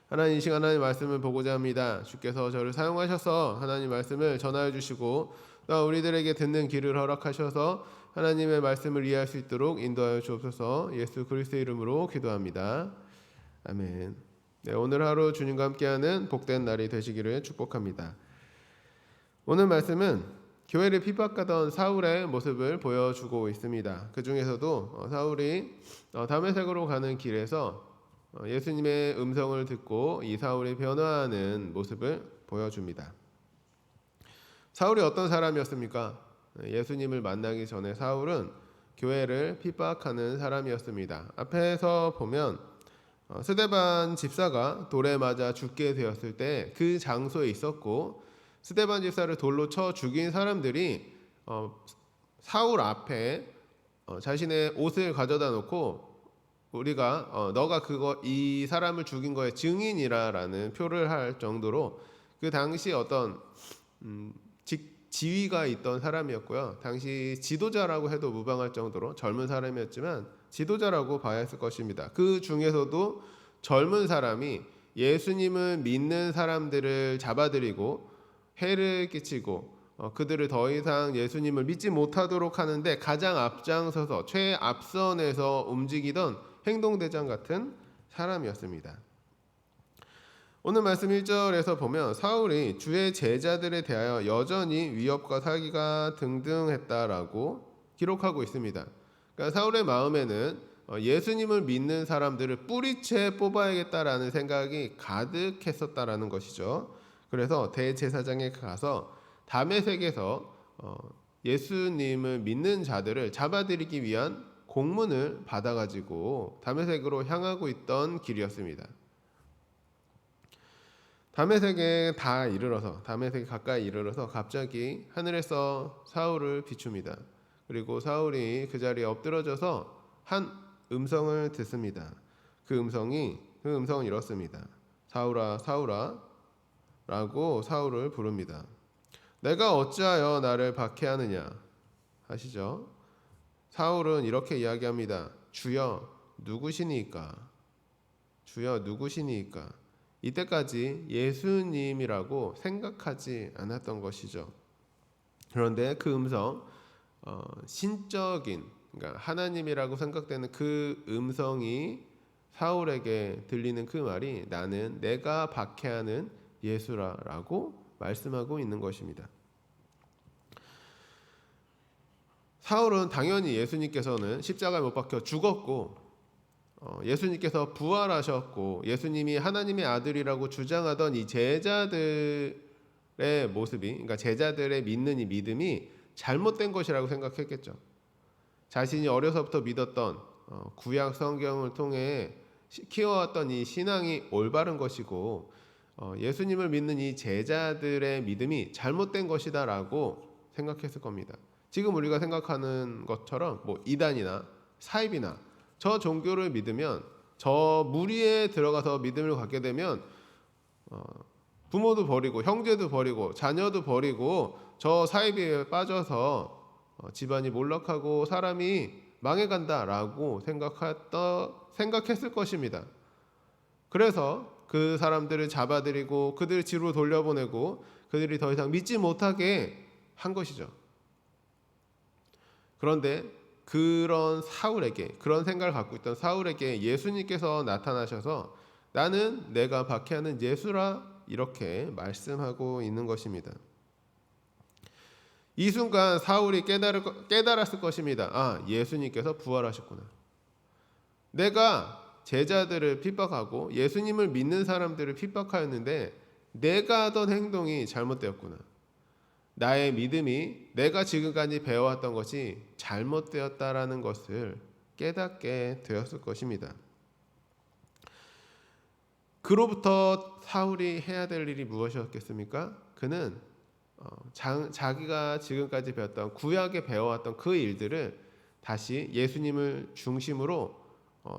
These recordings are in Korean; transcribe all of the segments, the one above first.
하나님, 이 시간 하나님 말씀을 보고자 합니다. 주께서 저를 사용하셔서 하나님 말씀을 전하여 주시고 또 우리들에게 듣는 귀를 허락하셔서 하나님의 말씀을 이해할 수 있도록 인도하여 주옵소서. 예수 그리스도의 이름으로 기도합니다. 아멘. 네, 오늘 하루 주님과 함께하는 복된 날이 되시기를 축복합니다. 오늘 말씀은 교회를 핍박하던 사울의 모습을 보여주고 있습니다. 그 중에서도 사울이 다메섹으로 가는 길에서 예수님의 음성을 듣고 이 사울이 변화하는 모습을 보여줍니다. 사울이 어떤 사람이었습니까? 예수님을 만나기 전에 사울은 교회를 핍박하는 사람이었습니다. 앞에서 보면 스데반 집사가 돌에 맞아 죽게 되었을 때 그 장소에 있었고, 스데반 집사를 돌로 쳐 죽인 사람들이 사울 앞에 자신의 옷을 가져다 놓고 우리가 너가 이 사람을 죽인 거에 증인이라라는 표를 할 정도로 그 당시 어떤 지위가 있던 사람이었고요. 당시 지도자라고 해도 무방할 정도로 젊은 사람이었지만 지도자라고 봐야 했을 것입니다. 그 중에서도 젊은 사람이 예수님을 믿는 사람들을 잡아들이고 해를 끼치고 그들을 더 이상 예수님을 믿지 못하도록 하는데 가장 앞장서서 최앞선에서 움직이던 행동대장 같은 사람이었습니다. 오늘 말씀 1절에서 보면 사울이 주의 제자들에 대하여 여전히 위협과 사기가 등등했다라고 기록하고 있습니다. 그러니까 사울의 마음에는 예수님을 믿는 사람들을 뿌리채 뽑아야겠다라는 생각이 가득했었다라는 것이죠. 그래서 대제사장에 가서 다메섹에서 예수님을 믿는 자들을 잡아들이기 위한 공문을 받아가지고 다메섹으로 향하고 있던 길이었습니다. 다메섹에 가까이 이르러서 갑자기 하늘에서 사울을 비춥니다. 그리고 사울이 그 자리에 엎드러져서 한 음성을 듣습니다. 그 음성은 이렇습니다. 사울아, 사울아 라고 사울을 부릅니다. 내가 어찌하여 나를 박해하느냐 하시죠. 사울은 이렇게 이야기합니다. 주여 누구시니까? 주여 누구시니까? 이때까지 예수님이라고 생각하지 않았던 것이죠. 그런데 그 음성, 신적인, 그러니까 하나님이라고 생각되는 그 음성이 사울에게 들리는 그 말이 나는 내가 박해하는 예수라라고 말씀하고 있는 것입니다. 사울은 당연히 예수님께서는 십자가에 못 박혀 죽었고 예수님께서 부활하셨고 예수님이 하나님의 아들이라고 주장하던 이 제자들의 모습이, 그러니까 제자들의 믿는 이 믿음이 잘못된 것이라고 생각했겠죠. 자신이 어려서부터 믿었던 구약 성경을 통해 키워왔던 이 신앙이 올바른 것이고 예수님을 믿는 이 제자들의 믿음이 잘못된 것이다라고 생각했을 겁니다. 지금 우리가 생각하는 것처럼 뭐 이단이나 사입이나 저 종교를 믿으면, 저 무리에 들어가서 믿음을 갖게 되면 부모도 버리고 형제도 버리고 자녀도 버리고 저 사입에 빠져서 집안이 몰락하고 사람이 망해간다라고 생각했을 것입니다. 그래서 그 사람들을 잡아들이고 그들을 뒤로 돌려보내고 그들이 더 이상 믿지 못하게 한 것이죠. 그런데 그런 생각을 갖고 있던 사울에게 예수님께서 나타나셔서 나는 내가 박해하는 예수라 이렇게 말씀하고 있는 것입니다. 이 순간 사울이 깨달았을 것입니다. 아, 예수님께서 부활하셨구나. 내가 제자들을 핍박하고 예수님을 믿는 사람들을 핍박하였는데 내가 하던 행동이 잘못되었구나. 나의 믿음이 내가 지금까지 배워왔던 것이 잘못되었다라는 것을 깨닫게 되었을 것입니다. 그로부터 사울이 해야 될 일이 무엇이었겠습니까? 그는 자기가 지금까지 배웠던 구약에 배워왔던 그 일들을 다시 예수님을 중심으로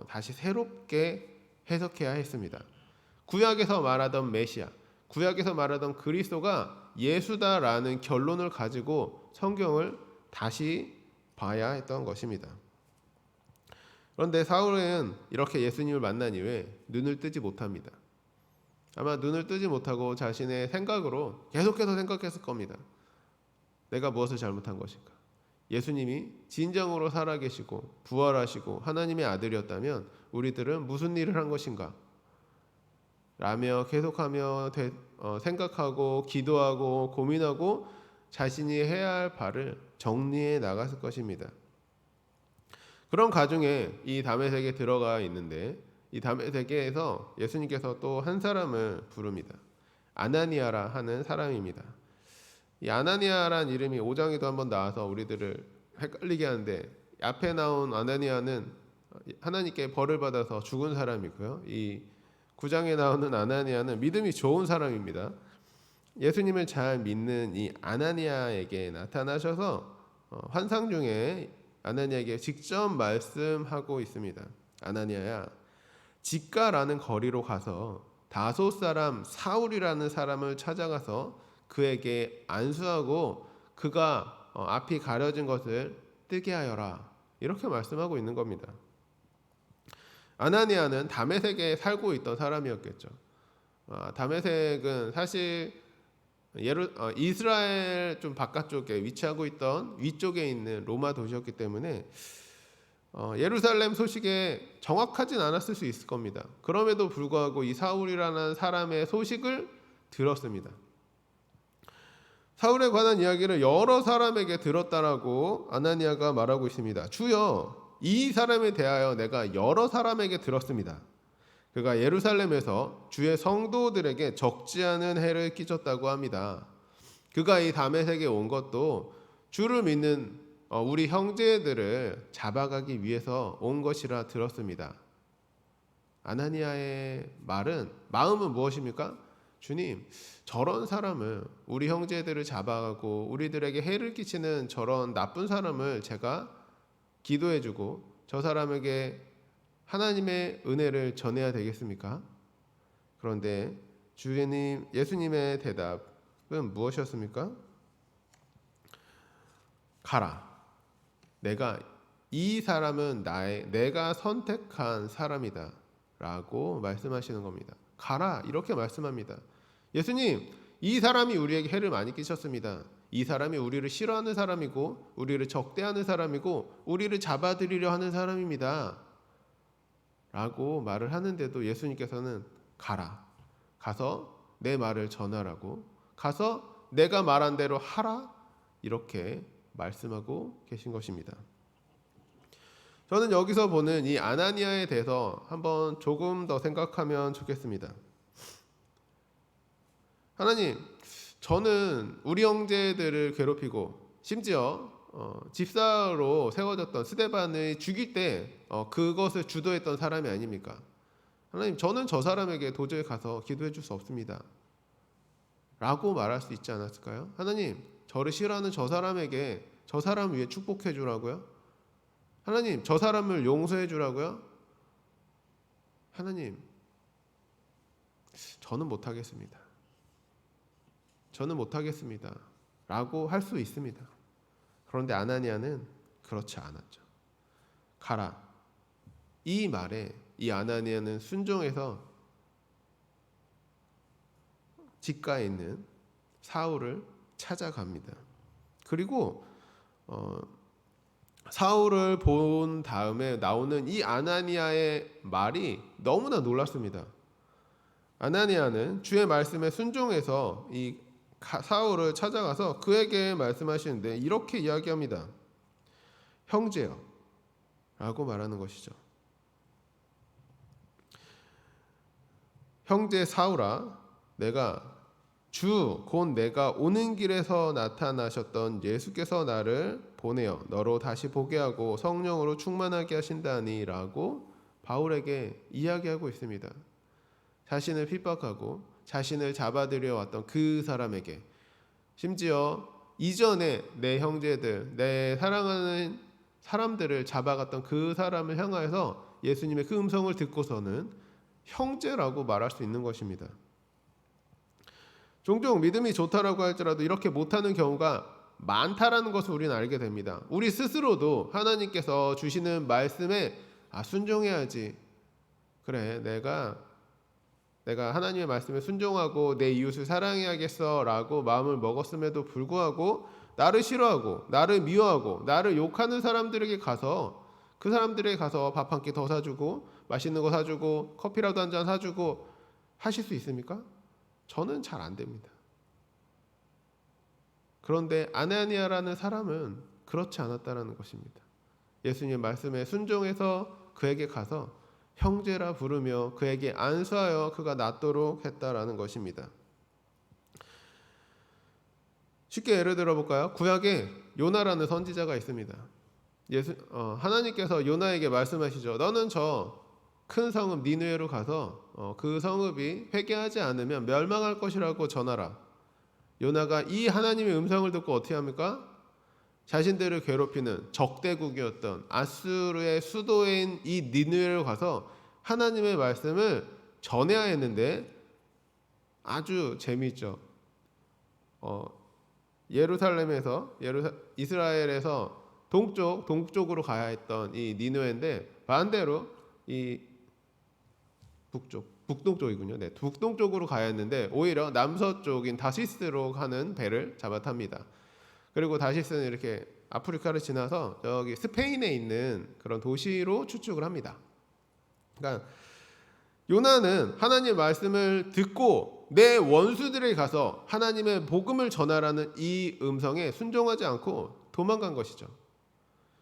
다시 새롭게 해석해야 했습니다. 구약에서 말하던 메시아, 구약에서 말하던 그리스도가 예수다라는 결론을 가지고 성경을 다시 봐야 했던 것입니다. 그런데 사울은 이렇게 예수님을 만난 이후에 눈을 뜨지 못합니다. 아마 눈을 뜨지 못하고 자신의 생각으로 계속해서 생각했을 겁니다. 내가 무엇을 잘못한 것인가? 예수님이 진정으로 살아계시고 부활하시고 하나님의 아들이었다면 우리들은 무슨 일을 한 것인가? 라며 계속하며 생각하고 기도하고 고민하고 자신이 해야 할 바를 정리해 나갔을 것입니다. 그런 가중에 이 다메섹에 들어가 있는데 이 다메섹에서 예수님께서 또 한 사람을 부릅니다. 아나니아라 하는 사람입니다. 이 아나니아란 이름이 5장에도 한번 나와서 우리들을 헷갈리게 하는데 앞에 나온 아나니아는 하나님께 벌을 받아서 죽은 사람이고요. 이 9장에 나오는 아나니아는 믿음이 좋은 사람입니다. 예수님을 잘 믿는 이 아나니아에게 나타나셔서 환상 중에 아나니아에게 직접 말씀하고 있습니다. 아나니아야, 직가라는 거리로 가서 다소 사람 사울이라는 사람을 찾아가서 그에게 안수하고 그가 앞이 가려진 것을 뜨게 하여라. 이렇게 말씀하고 있는 겁니다. 아나니아는 다메섹에 살고 있던 사람이었겠죠. 다메섹은 사실 이스라엘 좀 바깥쪽에 위치하고 있던 위쪽에 있는 로마 도시였기 때문에 예루살렘 소식에 정확하진 않았을 수 있을 겁니다. 그럼에도 불구하고 이 사울이라는 사람의 소식을 들었습니다. 사울에 관한 이야기를 여러 사람에게 들었다라고 아나니아가 말하고 있습니다. 주여, 이 사람에 대하여 내가 여러 사람에게 들었습니다. 그가 예루살렘에서 주의 성도들에게 적지 않은 해를 끼쳤다고 합니다. 그가 이 다메섹에 온 것도 주를 믿는 우리 형제들을 잡아가기 위해서 온 것이라 들었습니다. 아나니아의 마음은 무엇입니까? 주님, 저런 사람을, 우리 형제들을 잡아가고 우리들에게 해를 끼치는 저런 나쁜 사람을 제가 기도해주고 저 사람에게 하나님의 은혜를 전해야 되겠습니까? 그런데 예수님의 대답은 무엇이었습니까? 가라. 이 사람은 내가 선택한 사람이다 라고 말씀하시는 겁니다. 가라, 이렇게 말씀합니다. 예수님, 이 사람이 우리에게 해를 많이 끼쳤습니다. 이 사람이 우리를 싫어하는 사람이고 우리를 적대하는 사람이고 우리를 잡아들이려 하는 사람입니다 라고 말을 하는데도 예수님께서는 가서 내 말을 전하라고, 가서 내가 말한 대로 하라, 이렇게 말씀하고 계신 것입니다. 저는 여기서 보는 이 아나니아에 대해서 한번 조금 더 생각하면 좋겠습니다. 하나님, 저는 우리 형제들을 괴롭히고 심지어 집사로 세워졌던 스데반을 죽일 때 그것을 주도했던 사람이 아닙니까? 하나님, 저는 저 사람에게 도저히 가서 기도해 줄 수 없습니다 라고 말할 수 있지 않았을까요? 하나님, 저를 싫어하는 저 사람에게 저 사람 위해 축복해 주라고요? 하나님, 저 사람을 용서해 주라고요? 하나님, 저는 못하겠습니다 라고 할 수 있습니다. 그런데 아나니아는 그렇지 않았죠. 가라. 이 말에 이 아나니아는 순종해서 직가에 있는 사울을 찾아갑니다. 그리고 사울을 본 다음에 나오는 이 아나니아의 말이 너무나 놀랐습니다. 아나니아는 주의 말씀에 순종해서 이 사울을 찾아가서 그에게 말씀하시는데 이렇게 이야기합니다. 형제여 라고 말하는 것이죠. 형제 사울아, 곧 내가 오는 길에서 나타나셨던 예수께서 나를 보내어 너로 다시 보게 하고 성령으로 충만하게 하신다니 라고 바울에게 이야기하고 있습니다. 자신을 핍박하고 자신을 잡아들여 왔던 그 사람에게, 심지어 이전에 내 형제들, 내 사랑하는 사람들을 잡아갔던 그 사람을 향하여서 예수님의 그 음성을 듣고서는 형제라고 말할 수 있는 것입니다. 종종 믿음이 좋다라고 할지라도 이렇게 못하는 경우가 많다라는 것을 우리는 알게 됩니다. 우리 스스로도 하나님께서 주시는 말씀에 순종해야지. 그래, 내가 내가 하나님의 말씀에 순종하고 내 이웃을 사랑해야겠어라고 마음을 먹었음에도 불구하고 나를 싫어하고 나를 미워하고 나를 욕하는 사람들에게 가서 그 사람들에게 가서 밥 한 끼 더 사주고 맛있는 거 사주고 커피라도 한 잔 사주고 하실 수 있습니까? 저는 잘 안 됩니다. 그런데 아나니아라는 사람은 그렇지 않았다라는 것입니다. 예수님 말씀에 순종해서 그에게 가서 형제라 부르며 그에게 안수하여 그가 낫도록 했다라는 것입니다. 쉽게 예를 들어볼까요? 구약에 요나라는 선지자가 있습니다. 하나님께서 요나에게 말씀하시죠. 너는 저 큰 성읍 니느웨로 가서 그 성읍이 회개하지 않으면 멸망할 것이라고 전하라. 요나가 이 하나님의 음성을 듣고 어떻게 합니까? 자신들을 괴롭히는 적대국이었던 아수르의 수도인 이 니느웨로 가서 하나님의 말씀을 전해야 했는데 아주 재미있죠. 이스라엘에서 동쪽으로 가야 했던 이 니느웨인데 반대로 이 북동쪽이군요. 네, 북동쪽으로 가야 했는데 오히려 남서쪽인 다시스로 가는 배를 잡아탑니다. 그리고 다시스는 이렇게 아프리카를 지나서 저기 스페인에 있는 그런 도시로 추측을 합니다. 그러니까 요나는 하나님의 말씀을 듣고 내 원수들에게 가서 하나님의 복음을 전하라는 이 음성에 순종하지 않고 도망간 것이죠.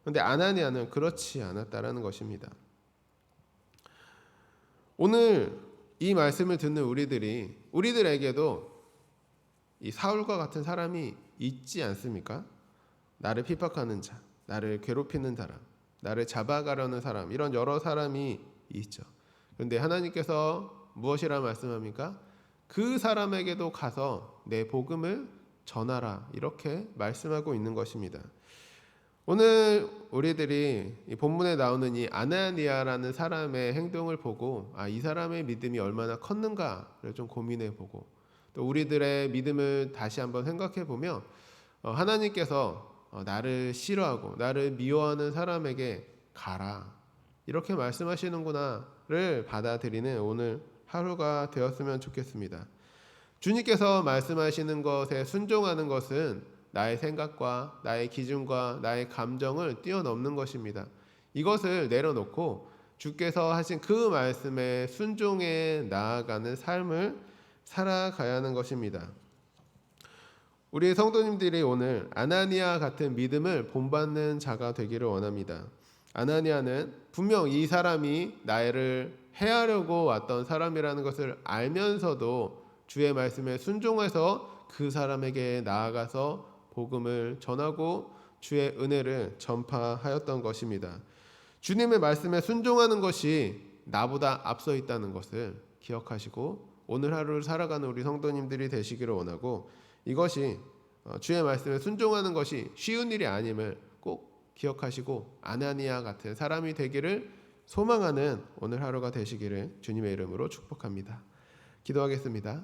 그런데 아나니아는 그렇지 않았다라는 것입니다. 오늘 이 말씀을 듣는 우리들에게도 이 사울과 같은 사람이 있지 않습니까? 나를 핍박하는 자, 나를 괴롭히는 사람, 나를 잡아가려는 사람, 이런 여러 사람이 있죠. 그런데 하나님께서 무엇이라 말씀합니까? 그 사람에게도 가서 내 복음을 전하라, 이렇게 말씀하고 있는 것입니다. 오늘 우리들이 이 본문에 나오는 이 아나니아라는 사람의 행동을 보고 이 사람의 믿음이 얼마나 컸는가를 좀 고민해 보고 또 우리들의 믿음을 다시 한번 생각해 보면 하나님께서 나를 싫어하고 나를 미워하는 사람에게 가라, 이렇게 말씀하시는구나를 받아들이는 오늘 하루가 되었으면 좋겠습니다. 주님께서 말씀하시는 것에 순종하는 것은 나의 생각과 나의 기준과 나의 감정을 뛰어넘는 것입니다. 이것을 내려놓고 주께서 하신 그 말씀에 순종해 나아가는 삶을 살아가야 하는 것입니다. 우리 성도님들이 오늘 아나니아 같은 믿음을 본받는 자가 되기를 원합니다. 아나니아는 분명 이 사람이 나를 해하려고 왔던 사람이라는 것을 알면서도 주의 말씀에 순종해서 그 사람에게 나아가서 복음을 전하고 주의 은혜를 전파하였던 것입니다. 주님의 말씀에 순종하는 것이 나보다 앞서 있다는 것을 기억하시고 오늘 하루를 살아가는 우리 성도님들이 되시기를 원하고, 이것이 주의 말씀에 순종하는 것이 쉬운 일이 아님을 꼭 기억하시고 아나니아 같은 사람이 되기를 소망하는 오늘 하루가 되시기를 주님의 이름으로 축복합니다. 기도하겠습니다.